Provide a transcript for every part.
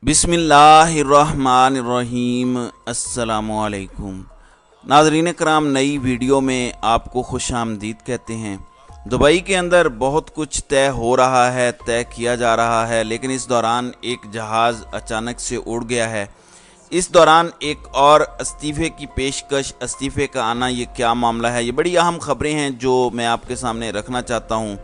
बिस्मिल्लाहिर्रहमानिर्रहीम। अस्सलामुअलैकुम नाज़रीन कराम, नई वीडियो में आपको खुश आमदीद कहते हैं। दुबई के अंदर बहुत कुछ तय हो रहा है, तय किया जा रहा है, लेकिन इस दौरान एक जहाज़ अचानक से उड़ गया है। इस दौरान एक और इस्तीफ़े की पेशकश, इस्तीफ़े का आना, ये क्या मामला है? ये बड़ी अहम खबरें हैं जो मैं आपके सामने रखना चाहता हूँ।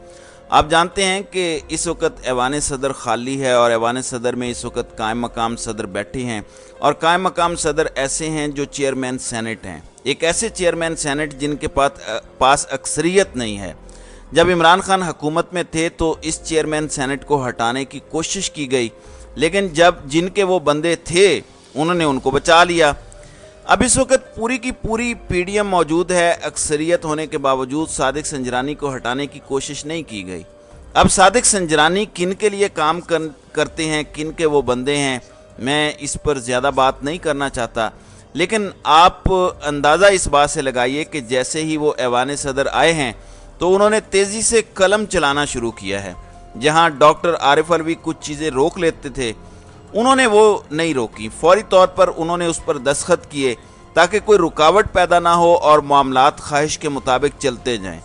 आप जानते हैं कि इस वक्त ऐवान सदर खाली है और ऐवान सदर में इस वक्त कायम मकाम सदर बैठे हैं, और कायम मकाम सदर ऐसे हैं जो चेयरमैन सेनेट हैं। एक ऐसे चेयरमैन सेनेट जिनके पास अक्सरियत नहीं है। जब इमरान खान हुकूमत में थे तो इस चेयरमैन सेनेट को हटाने की कोशिश की गई, लेकिन जब जिनके वो बंदे थे उन्होंने उनको बचा लिया। अब इस वक्त पूरी की पूरी पीडीएम मौजूद है। अक्सरियत होने के बावजूद सादिक संजरानी को हटाने की कोशिश नहीं की गई। अब सादिक संजरानी किन के लिए काम करते हैं, किन के वो बंदे हैं, मैं इस पर ज़्यादा बात नहीं करना चाहता, लेकिन आप अंदाज़ा इस बात से लगाइए कि जैसे ही वो ऐवान सदर आए हैं तो उन्होंने तेज़ी से कलम चलाना शुरू किया है। जहाँ डॉक्टर आरिफ अलवी कुछ चीज़ें रोक लेते थे, उन्होंने वो नहीं रोकी। फौरी तौर पर उन्होंने उस पर दस्तखत किए ताकि कोई रुकावट पैदा ना हो और मामलात ख्वाहिश के मुताबिक चलते जाएं।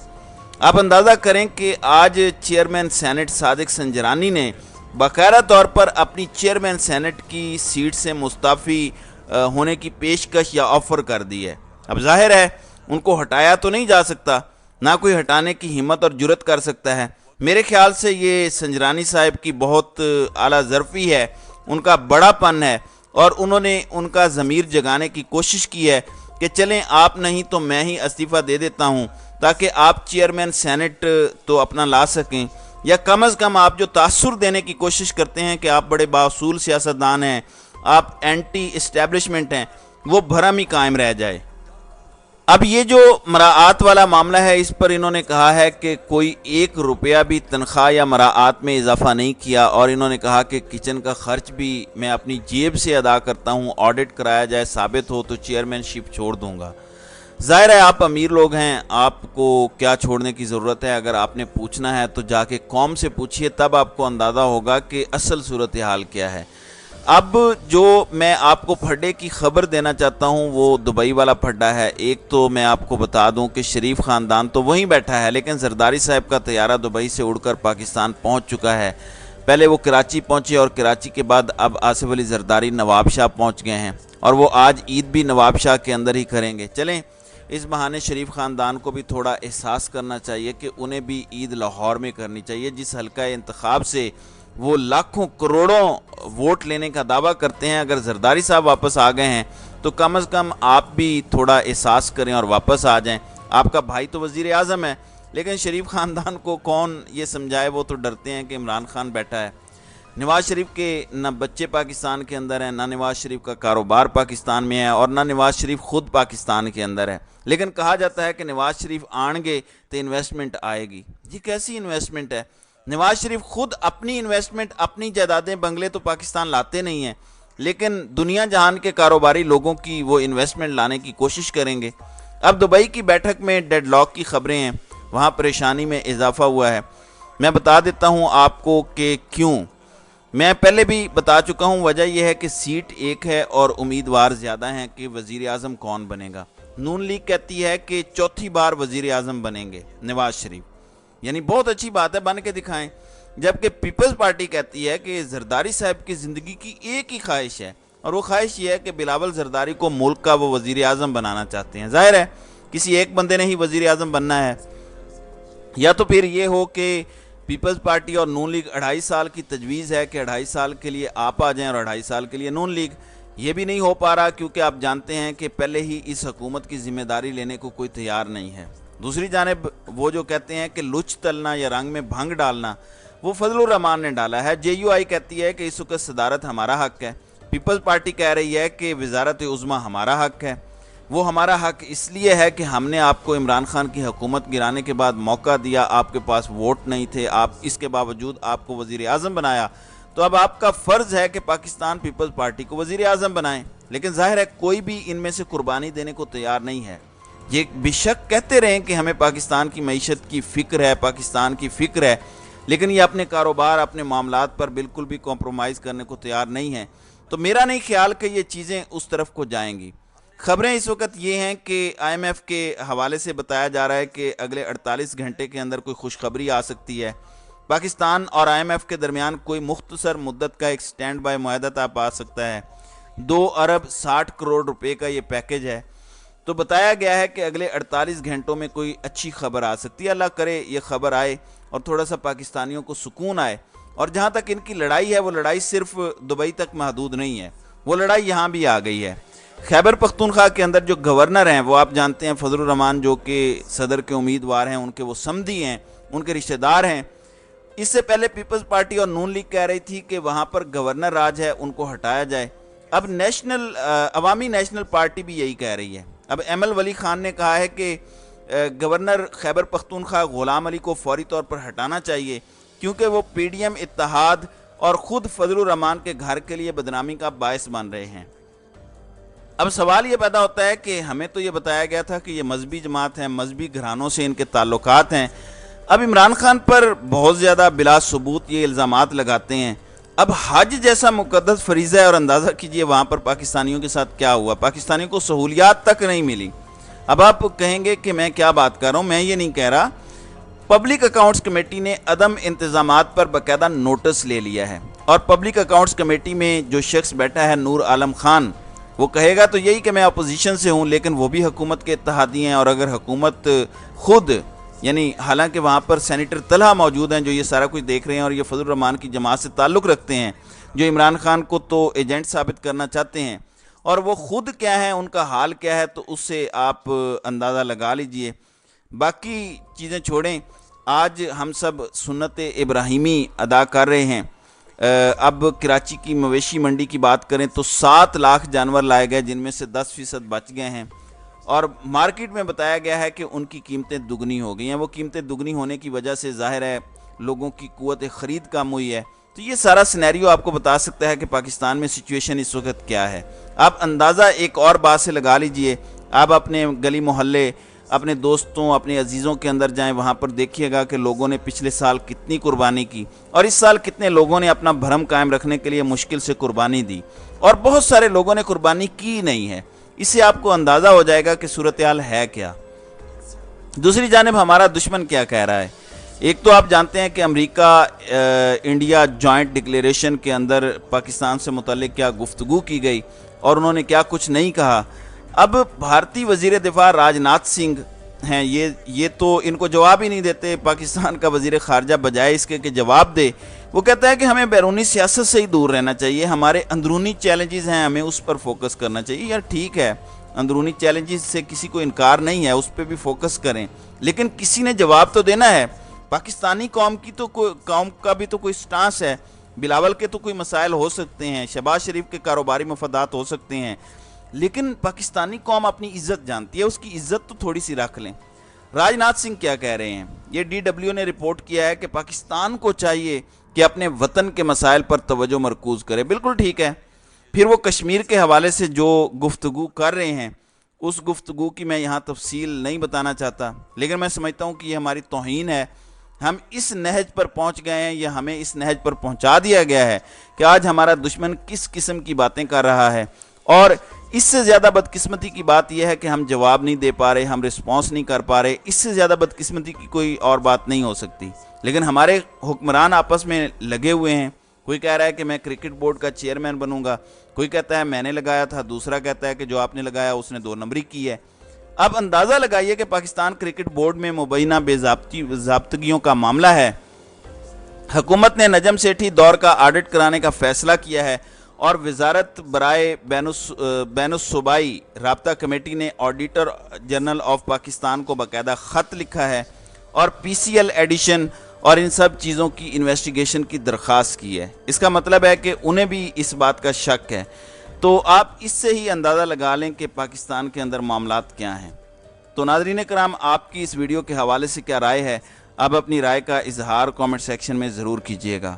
आप अंदाज़ा करें कि आज चेयरमैन सेनेट सादिक संजरानी ने बाकायदा तौर पर अपनी चेयरमैन सेनेट की सीट से मुस्ताफ़ी होने की पेशकश या ऑफ़र कर दी है। अब जाहिर है उनको हटाया तो नहीं जा सकता, ना कोई हटाने की हिम्मत और जुर्रत कर सकता है। मेरे ख्याल से ये संजरानी साहब की बहुत आला ज़रफ़ी है, उनका बड़ापन है, और उन्होंने उनका ज़मीर जगाने की कोशिश की है कि चलें आप नहीं तो मैं ही इस्तीफ़ा दे देता हूं, ताकि आप चेयरमैन सेनेट तो अपना ला सकें, या कम अज़ कम आप जो तासुर देने की कोशिश करते हैं कि आप बड़े बासूल सियासतदान हैं, आप एंटी इस्टेब्लिशमेंट हैं, वो भरम ही कायम रह जाए। अब ये जो मराआत वाला मामला है, इस पर इन्होंने कहा है कि कोई 1 रुपया भी तनख्वाह या मराआत में इजाफा नहीं किया, और इन्होंने कहा कि किचन का खर्च भी मैं अपनी जेब से अदा करता हूँ, ऑडिट कराया जाए, साबित हो तो चेयरमैनशिप छोड़ दूँगा। ज़ाहिर है आप अमीर लोग हैं, आपको क्या छोड़ने की ज़रूरत है। अगर आपने पूछना है तो जाके कौम से पूछिए, तब आपको अंदाज़ा होगा कि असल सूरत हाल क्या है। अब जो मैं आपको फड्डे की खबर देना चाहता हूं वो दुबई वाला फड्डा है। एक तो मैं आपको बता दूं कि शरीफ ख़ानदान तो वहीं बैठा है, लेकिन जरदारी साहब का तैयारा दुबई से उड़कर पाकिस्तान पहुंच चुका है। पहले वो कराची पहुंचे और कराची के बाद अब आसिफ अली जरदारी नवाब शाह पहुंच गए हैं, और वो आज ईद भी नवाब शाह के अंदर ही करेंगे। चलें इस बहाने शरीफ ख़ानदान को भी थोड़ा एहसास करना चाहिए कि उन्हें भी ईद लाहौर में करनी चाहिए, जिस हल्का इंतखाब से वो लाखों करोड़ों वोट लेने का दावा करते हैं। अगर जरदारी साहब वापस आ गए हैं तो कम अज़ कम आप भी थोड़ा एहसास करें और वापस आ जाएं। आपका भाई तो वज़ीर आज़म है, लेकिन शरीफ ख़ानदान को कौन ये समझाए, वो तो डरते हैं कि इमरान खान बैठा है। नवाज़ शरीफ के न बच्चे पाकिस्तान के अंदर हैं, ना नवाज़ शरीफ का कारोबार पाकिस्तान में है, और ना नवाज़ शरीफ ख़ुद पाकिस्तान के अंदर है। लेकिन कहा जाता है कि नवाज़ शरीफ आएंगे तो इन्वेस्टमेंट आएगी। ये कैसी इन्वेस्टमेंट है? नवाज़ शरीफ खुद अपनी इन्वेस्टमेंट, अपनी जायदादें, बंगले तो पाकिस्तान लाते नहीं हैं, लेकिन दुनिया जहान के कारोबारी लोगों की वो इन्वेस्टमेंट लाने की कोशिश करेंगे। अब दुबई की बैठक में डेडलॉक की खबरें हैं, वहाँ परेशानी में इजाफा हुआ है। मैं बता देता हूँ आपको कि क्यों। मैं पहले भी बता चुका हूँ, वजह यह है कि सीट एक है और उम्मीदवार ज़्यादा हैं कि वज़ीर आज़म कौन बनेगा। नून लीग कहती है कि चौथी बार वज़ीर आज़म बनेंगे नवाज़ शरीफ, यानी बहुत अच्छी बात है, बन के दिखाएं। जबकि पीपल्स पार्टी कहती है कि जरदारी साहब की ज़िंदगी की एक ही ख्वाहिश है, और वो ख्वाहिश ये है कि बिलावल जरदारी को मुल्क का वो वज़ीर आज़म बनाना चाहते हैं। ज़ाहिर है किसी एक बंदे ने ही वज़ीर आज़म बनना है, या तो फिर ये हो कि पीपल्स पार्टी और नून लीग 2.5 साल की तजवीज़ है कि 2.5 साल के लिए आप आ जाएं और 2.5 साल के लिए नून लीग। ये भी नहीं हो पा रहा, क्योंकि आप जानते हैं कि पहले ही इस हुकूमत की ज़िम्मेदारी लेने को कोई तैयार नहीं है। दूसरी जानिब वो जो कहते हैं कि लुच तलना या रंग में भंग डालना, वो फजलुर रहमान ने डाला है। JUI कहती है कि इस वक्त सदारत हमारा हक है। पीपल्स पार्टी कह रही है कि वजारत उज़्मा हमारा हक है। वो हमारा हक इसलिए है कि हमने आपको इमरान खान की हुकूमत गिराने के बाद मौका दिया, आपके पास वोट नहीं थे, आप इसके बावजूद आपको वज़ीर आज़म बनाया, तो अब आपका फ़र्ज़ है कि पाकिस्तान पीपल्स पार्टी को वज़ीर आज़म बनाएं। लेकिन जाहिर है कोई भी इनमें से कुर्बानी देने को तैयार नहीं है। ये बेशक कहते रहें कि हमें पाकिस्तान की मईशत की फ़िक्र है, पाकिस्तान की फ़िक्र है, لیکن یہ اپنے کاروبار اپنے معاملات پر بالکل بھی کمپرومائز کرنے کو تیار نہیں ہیں، تو میرا نہیں خیال کہ یہ چیزیں اس طرف کو جائیں گی۔ خبریں اس وقت یہ ہیں کہ آئی ایم ایف کے حوالے سے بتایا جا رہا ہے کہ اگلے 48 گھنٹے کے اندر کوئی خوشخبری آ سکتی ہے، پاکستان اور آئی ایم ایف کے درمیان کوئی مختصر مدت کا ایک سٹینڈ بائی معاہدہ طے آ سکتا ہے۔ 2 ارب 60 کروڑ روپے کا یہ پیکج ہے، تو بتایا گیا ہے کہ اگلے 48 گھنٹوں میں کوئی اچھی خبر آ سکتی ہے۔ اللہ کرے یہ خبر آئے اور تھوڑا سا پاکستانیوں کو سکون آئے، اور جہاں تک ان کی لڑائی ہے وہ لڑائی صرف دبئی تک محدود نہیں ہے، وہ لڑائی یہاں بھی آ گئی ہے۔ خیبر پختونخوا کے اندر جو گورنر ہیں وہ آپ جانتے ہیں فضل الرحمان، جو کہ صدر کے امیدوار ہیں، ان کے وہ سمدھی ہیں، ان کے رشتہ دار ہیں۔ اس سے پہلے پیپلز پارٹی اور نون لیگ کہہ رہی تھی کہ وہاں پر گورنر راج ہے، ان کو ہٹایا جائے۔ اب عوامی نیشنل پارٹی بھی یہی کہہ رہی ہے۔ اب ایم ایل ولی خان نے کہا ہے کہ گورنر خیبر پختونخوا غلام علی کو فوری طور پر ہٹانا چاہیے، کیونکہ وہ پی ڈی ایم اتحاد اور خود فضل الرحمان کے گھر کے لیے بدنامی کا باعث بن رہے ہیں۔ اب سوال یہ پیدا ہوتا ہے کہ ہمیں تو یہ بتایا گیا تھا کہ یہ مذہبی جماعت ہے، مذہبی گھرانوں سے ان کے تعلقات ہیں۔ اب عمران خان پر بہت زیادہ بلا ثبوت یہ الزامات لگاتے ہیں۔ اب حج جیسا مقدس فریضہ ہے، اور اندازہ کیجئے وہاں پر پاکستانیوں کے ساتھ کیا ہوا، پاکستانیوں کو سہولیات تک نہیں ملی۔ اب آپ کہیں گے کہ میں کیا بات کر رہا ہوں، میں یہ نہیں کہہ رہا۔ پبلک اکاؤنٹس کمیٹی نے عدم انتظامات پر باقاعدہ نوٹس لے لیا ہے، اور پبلک اکاؤنٹس کمیٹی میں جو شخص بیٹھا ہے نور عالم خان، وہ کہے گا تو یہی کہ میں اپوزیشن سے ہوں، لیکن وہ بھی حکومت کے اتحادی ہیں، اور اگر حکومت خود یعنی حالانکہ وہاں پر سینیٹر طلحہ موجود ہیں جو یہ سارا کچھ دیکھ رہے ہیں، اور یہ فضل الرحمان کی جماعت سے تعلق رکھتے ہیں، جو عمران خان کو تو ایجنٹ ثابت کرنا چاہتے ہیں، اور وہ خود کیا ہیں، ان کا حال کیا ہے، تو اس سے آپ اندازہ لگا لیجئے۔ باقی چیزیں چھوڑیں، آج ہم سب سنت ابراہیمی ادا کر رہے ہیں۔ اب کراچی کی مویشی منڈی کی بات کریں تو 7 لاکھ جانور لائے گئے، جن میں سے 10% بچ گئے ہیں، اور مارکیٹ میں بتایا گیا ہے کہ ان کی قیمتیں دگنی ہو گئی ہیں۔ وہ قیمتیں دگنی ہونے کی وجہ سے ظاہر ہے لوگوں کی قوت خرید کم ہوئی ہے۔ تو یہ سارا سینیریو آپ کو بتا سکتا ہے کہ پاکستان میں سچویشن اس وقت کیا ہے۔ آپ اندازہ ایک اور بات سے لگا لیجئے، آپ اپنے گلی محلے، اپنے دوستوں، اپنے عزیزوں کے اندر جائیں، وہاں پر دیکھیے گا کہ لوگوں نے پچھلے سال کتنی قربانی کی، اور اس سال کتنے لوگوں نے اپنا بھرم قائم رکھنے کے لیے مشکل سے قربانی دی، اور بہت سارے لوگوں نے قربانی کی نہیں ہے۔ اس سے آپ کو اندازہ ہو جائے گا کہ صورتحال ہے کیا۔ دوسری جانب ہمارا دشمن کیا کہہ رہا ہے۔ ایک تو آپ جانتے ہیں کہ امریکہ انڈیا جوائنٹ ڈکلیریشن کے اندر پاکستان سے متعلق کیا گفتگو کی گئی، اور انہوں نے کیا کچھ نہیں کہا۔ اب بھارتی وزیر دفاع راج ناتھ سنگھ ہیں، یہ تو ان کو جواب ہی نہیں دیتے۔ پاکستان کا وزیر خارجہ بجائے اس کے کہ جواب دے، وہ کہتا ہے کہ ہمیں بیرونی سیاست سے ہی دور رہنا چاہیے، ہمارے اندرونی چیلنجز ہیں، ہمیں اس پر فوکس کرنا چاہیے۔ یار ٹھیک ہے، اندرونی چیلنجز سے کسی کو انکار نہیں ہے، اس پہ بھی فوکس کریں، لیکن کسی نے جواب تو دینا ہے۔ پاکستانی قوم کا بھی تو کوئی سٹانس ہے۔ بلاول کے تو کوئی مسائل ہو سکتے ہیں، شہباز شریف کے کاروباری مفادات ہو سکتے ہیں، لیکن پاکستانی قوم اپنی عزت جانتی ہے، اس کی عزت تو تھوڑی سی رکھ لیں۔ راج ناتھ سنگھ کیا کہہ رہے ہیں؟ یہ ڈی ڈبلیو نے رپورٹ کیا ہے کہ پاکستان کو چاہیے کہ اپنے وطن کے مسائل پر توجہ مرکوز کرے۔ بالکل ٹھیک ہے۔ پھر وہ کشمیر کے حوالے سے جو گفتگو کر رہے ہیں، اس گفتگو کی میں یہاں تفصیل نہیں بتانا چاہتا، لیکن میں سمجھتا ہوں کہ یہ ہماری توہین ہے۔ ہم اس نہج پر پہنچ گئے ہیں، یا ہمیں اس نہج پر پہنچا دیا گیا ہے کہ آج ہمارا دشمن کس قسم کی باتیں کر رہا ہے، اور اس سے زیادہ بدقسمتی کی بات یہ ہے کہ ہم جواب نہیں دے پا رہے، ہم رسپانس نہیں کر پا رہے۔ اس سے زیادہ بدقسمتی کی کوئی اور بات نہیں ہو سکتی، لیکن ہمارے حکمران آپس میں لگے ہوئے ہیں۔ کوئی کہہ رہا ہے کہ میں کرکٹ بورڈ کا چیئرمین بنوں گا، کوئی کہتا ہے میں نے لگایا تھا، دوسرا کہتا ہے کہ جو آپ نے لگایا اس نے 2 نمبری کی ہے۔ اب اندازہ لگائیے کہ پاکستان کرکٹ بورڈ میں مبینہ بے ضابطگیوں کا معاملہ ہے۔ حکومت نے نجم سیٹھی دور کا آڈٹ کرانے کا فیصلہ کیا ہے، اور وزارت برائے بین الصوبائی رابطہ کمیٹی نے آڈیٹر جنرل آف پاکستان کو باقاعدہ خط لکھا ہے، اور پی سی ایل ایڈیشن اور ان سب چیزوں کی انویسٹیگیشن کی درخواست کی ہے۔ اس کا مطلب ہے کہ انہیں بھی اس بات کا شک ہے۔ تو آپ اس سے ہی اندازہ لگا لیں کہ پاکستان کے اندر معاملات کیا ہیں۔ تو ناظرین کرام، آپ کی اس ویڈیو کے حوالے سے کیا رائے ہے؟ آپ اپنی رائے کا اظہار کامنٹ سیکشن میں ضرور کیجیے گا۔